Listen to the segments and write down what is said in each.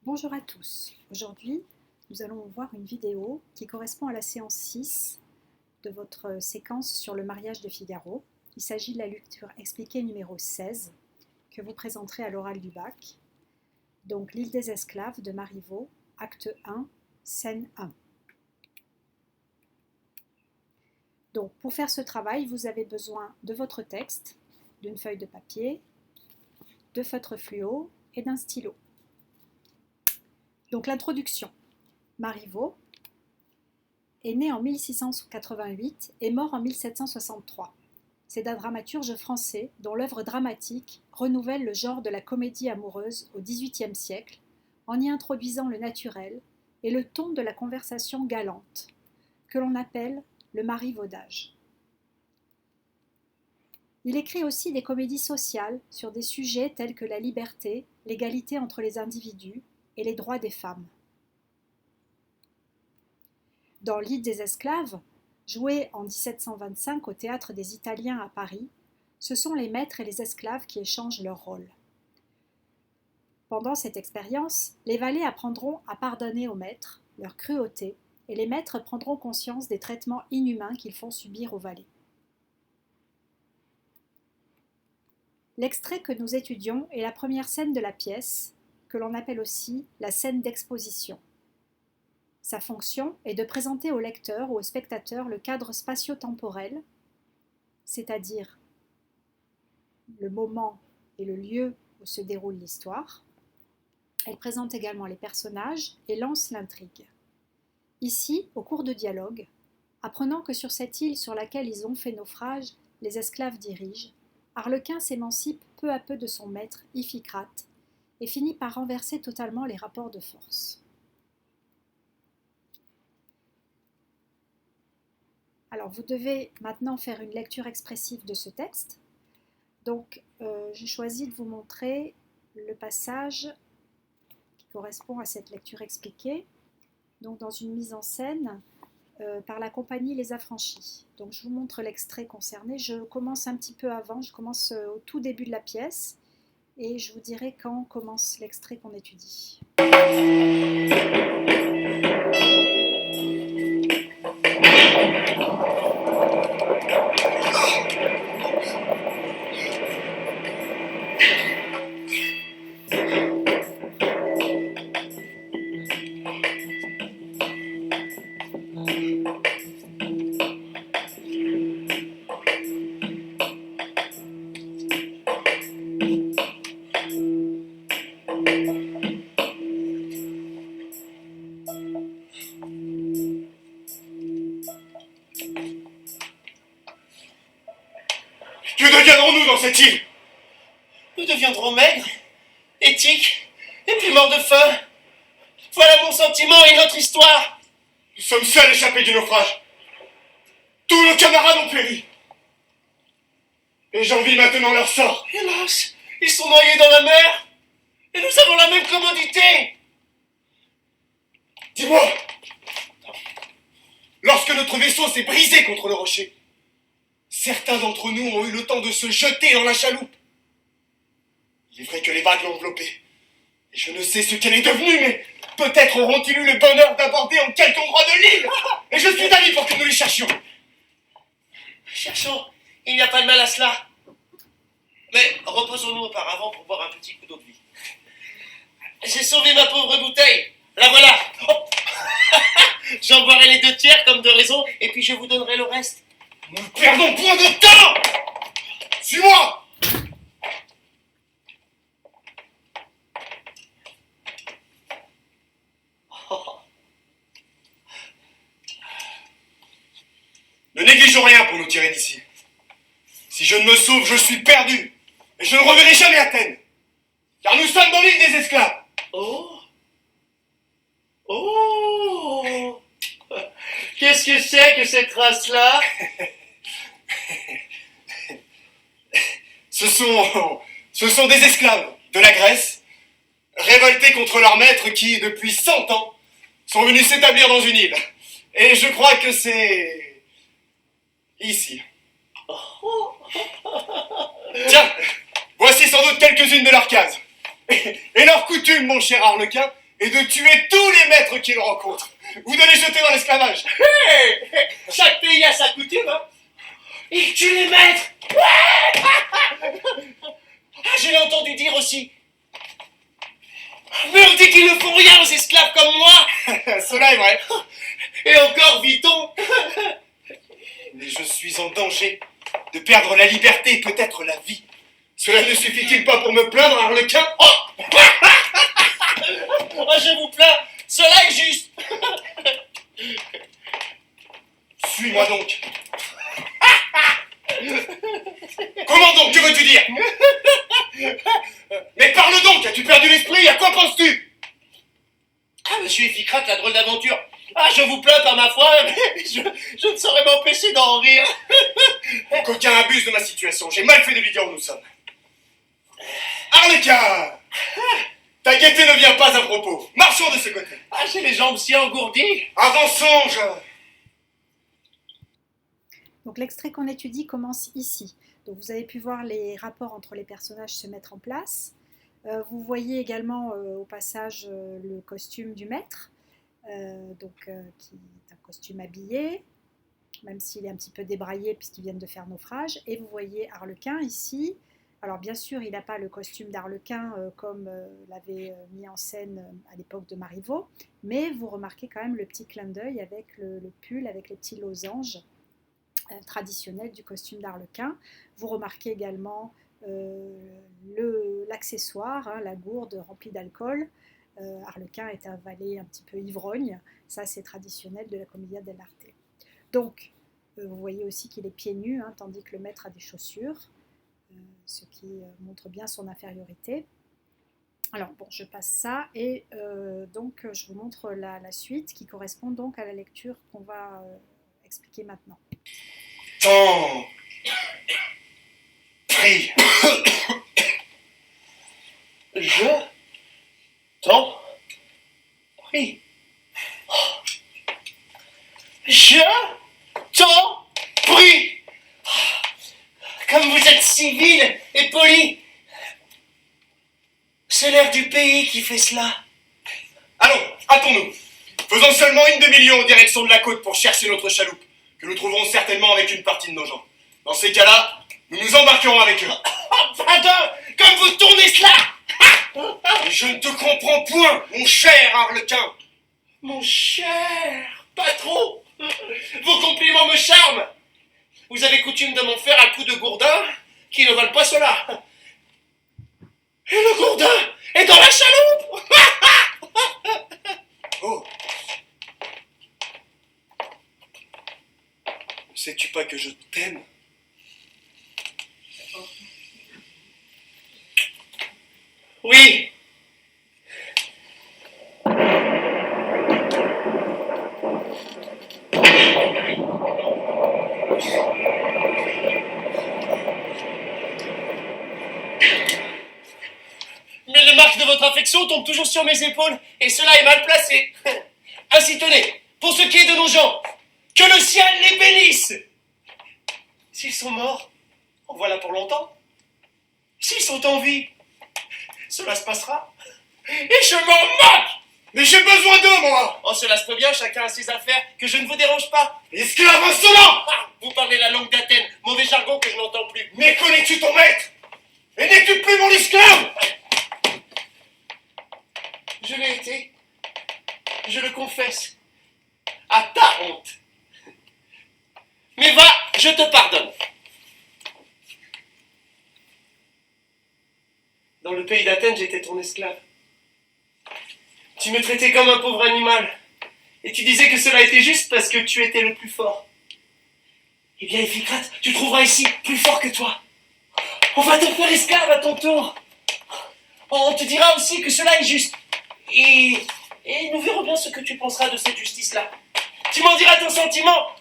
Bonjour à tous. Aujourd'hui, nous allons voir une vidéo qui correspond à la séance 6 de votre séquence sur le mariage de Figaro. Il s'agit de la lecture expliquée numéro 16 que vous présenterez à l'oral du bac. Donc, L'île des esclaves de Marivaux, acte 1, scène 1. Donc, pour faire ce travail, vous avez besoin de votre texte, d'une feuille de papier, de feutre fluo et d'un stylo. Donc l'introduction. Marivaux est né en 1688 et mort en 1763. C'est un dramaturge français dont l'œuvre dramatique renouvelle le genre de la comédie amoureuse au XVIIIe siècle en y introduisant le naturel et le ton de la conversation galante, que l'on appelle le marivaudage. Il écrit aussi des comédies sociales sur des sujets tels que la liberté, l'égalité entre les individus, et les droits des femmes. Dans L'île des esclaves, joué en 1725 au théâtre des Italiens à Paris, ce sont les maîtres et les esclaves qui échangent leur rôle. Pendant cette expérience, les valets apprendront à pardonner aux maîtres leur cruauté et les maîtres prendront conscience des traitements inhumains qu'ils font subir aux valets. L'extrait que nous étudions est la première scène de la pièce, que l'on appelle aussi la scène d'exposition. Sa fonction est de présenter au lecteur ou au spectateur le cadre spatio-temporel, c'est-à-dire le moment et le lieu où se déroule l'histoire. Elle présente également les personnages et lance l'intrigue. Ici, au cours de dialogue, apprenant que sur cette île sur laquelle ils ont fait naufrage, les esclaves dirigent, Arlequin s'émancipe peu à peu de son maître, Iphicrate, et finit par renverser totalement les rapports de force. Alors, vous devez maintenant faire une lecture expressive de ce texte. Donc, j'ai choisi de vous montrer le passage qui correspond à cette lecture expliquée, donc dans une mise en scène par la compagnie Les Affranchis. Donc, je vous montre l'extrait concerné. Je commence un petit peu avant, je commence au tout début de la pièce, et je vous dirai quand commence l'extrait qu'on étudie. Que deviendrons-nous dans cette île? Nous deviendrons maigres, éthiques, et puis morts de faim. Voilà mon sentiment et notre histoire. Nous sommes seuls échappés du naufrage. Tous nos camarades ont péri. Et j'envie maintenant leur sort. Hélas, ils sont noyés dans la mer, et nous avons la même commodité. Dis-moi, lorsque notre vaisseau s'est brisé contre le rocher, certains d'entre nous ont eu le temps de se jeter dans la chaloupe. Il est vrai que les vagues l'ont enveloppée. Et je ne sais ce qu'elle est devenue, mais peut-être auront-ils eu le bonheur d'aborder en quelque endroit de l'île. Et je suis d'avis pour que nous les cherchions. Cherchons, il n'y a pas de mal à cela. Mais reposons-nous auparavant pour boire un petit coup d'eau de vie. J'ai sauvé ma pauvre bouteille. La voilà. Oh. J'en boirai les 2 tiers comme de raison, et puis je vous donnerai le reste. Nous ne perdons point de temps. Suis-moi. Ne négligeons rien pour nous tirer d'ici. Si je ne me sauve, je suis perdu. Et je ne reverrai jamais Athènes. Car nous sommes dans l'île des esclaves. Oh. Oh. Qu'est-ce que c'est que cette race-là? Ce sont des esclaves de la Grèce, révoltés contre leurs maîtres qui, depuis 100 ans, sont venus s'établir dans une île. Et je crois que c'est ici. Tiens, voici sans doute quelques-unes de leurs cases. Et leur coutume, mon cher Arlequin, et de tuer tous les maîtres qu'il rencontre, ou de les jeter dans l'esclavage. Hey, chaque pays a sa coutume, hein. Il tue les maîtres. Ah, je l'ai entendu dire aussi. Mais on dit qu'ils ne font rien aux esclaves comme moi. Cela est vrai. Et encore, vit-on. Mais je suis en danger de perdre la liberté et peut-être la vie. Cela ne suffit-il pas pour me plaindre, Arlequin? Oh, je vous plains, cela est juste. Suis-moi donc. Comment donc? Que veux-tu dire? Mais parle donc! As-tu perdu l'esprit? À quoi penses-tu? Ah, monsieur Épicrate, la drôle d'aventure. Ah, je vous plains par ma foi, mais je ne saurais m'empêcher d'en rire. Qu'aucun abuse de ma situation. J'ai mal fait de lui dire où nous sommes. Arlequin! Ta gaieté ne vient pas à propos. Marchons de ce côté. Ah, j'ai les jambes si engourdies. Avançons, Donc l'extrait qu'on étudie commence ici. Donc vous avez pu voir les rapports entre les personnages se mettre en place. Vous voyez également au passage le costume du maître, qui est un costume habillé, même s'il est un petit peu débraillé puisqu'ils viennent de faire naufrage. Et vous voyez Arlequin ici. Alors bien sûr, il n'a pas le costume d'Arlequin comme l'avait mis en scène à l'époque de Marivaux, mais vous remarquez quand même le petit clin d'œil avec le pull, avec les petits losanges traditionnels du costume d'Arlequin. Vous remarquez également l'accessoire, hein, la gourde remplie d'alcool. Arlequin est un valet un petit peu ivrogne, ça c'est traditionnel de la Commedia dell'arte. Donc vous voyez aussi qu'il est pieds nus, hein, tandis que le maître a des chaussures, ce qui montre bien son infériorité. Alors bon, je passe ça et donc je vous montre la suite qui correspond donc à la lecture qu'on va expliquer maintenant. Tant prie. Je t'en prie. Je t'en prie. Comme vous êtes civil et poli. C'est l'air du pays qui fait cela. Allons, hâtons-nous. Faisons seulement une demi-lieue en direction de la côte pour chercher notre chaloupe, que nous trouverons certainement avec une partie de nos gens. Dans ces cas-là, nous nous embarquerons avec eux. Pardon, comme vous tournez cela. Et je ne te comprends point, mon cher Arlequin. Mon cher patron, vos compliments me charment. Vous avez coutume de m'en faire à coups de gourdin qui ne valent pas cela. Et le gourdin est dans la chaloupe. Oh. Ne sais-tu pas que je t'aime? Oui. Mais les marques de votre affection tombent toujours sur mes épaules, et cela est mal placé. Ainsi tenez, pour ce qui est de nos gens, que le ciel les bénisse. S'ils sont morts, en voilà pour longtemps. S'ils sont en vie, cela se passera. Et je m'en moque. Mais j'ai besoin d'eux, moi. Oh, cela se peut bien, chacun a ses affaires, que je ne vous dérange pas. Esclave insolent. Ah, vous parlez la langue d'Athènes, mauvais jargon que je n'entends plus. Mais connais-tu ton maître? Et n'es-tu plus mon esclave? Je l'ai été, je le confesse, à ta honte. Mais va, je te pardonne. Dans le pays d'Athènes, j'étais ton esclave. Tu me traitais comme un pauvre animal. Et tu disais que cela était juste parce que tu étais le plus fort. Eh bien, Épicrate, tu trouveras ici plus fort que toi. On va te faire esclave à ton tour. On te dira aussi que cela est juste. Et nous verrons bien ce que tu penseras de cette justice-là. Tu m'en diras ton sentiment.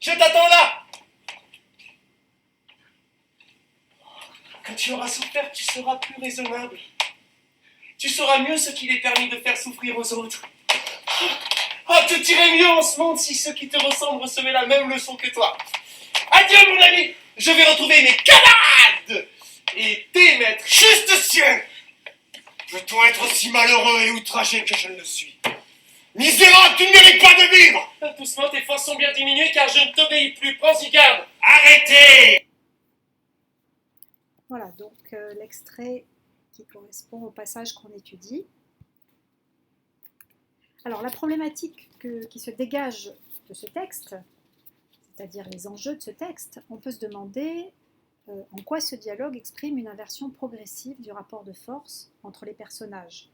Je t'attends là. Quand tu auras souffert, tu seras plus raisonnable. Tu sauras mieux ce qu'il est permis de faire souffrir aux autres. Oh, tout irait mieux en ce monde si ceux qui te ressemblent recevaient la même leçon que toi. Adieu, mon ami. Je vais retrouver mes camarades et tes maîtres. Juste ciel. Peut-on être aussi malheureux et outragé que je ne le suis? Misérable, tu ne mérites pas de vivre! Doucement, tes forces sont bien diminuées car je ne t'obéis plus. Prends-y garde. Arrêtez! Voilà, donc l'extrait qui correspond au passage qu'on étudie. Alors la problématique qui se dégage de ce texte, c'est-à-dire les enjeux de ce texte, on peut se demander en quoi ce dialogue exprime une inversion progressive du rapport de force entre les personnages.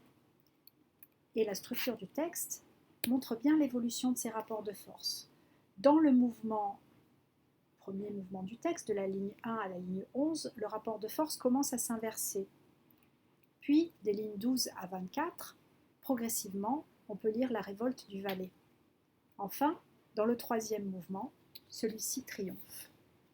Et la structure du texte montre bien l'évolution de ces rapports de force. Dans le premier mouvement du texte, de la ligne 1 à la ligne 11, le rapport de force commence à s'inverser. Puis, des lignes 12 à 24, progressivement, on peut lire la révolte du Valais. Enfin, dans le troisième mouvement, celui-ci triomphe.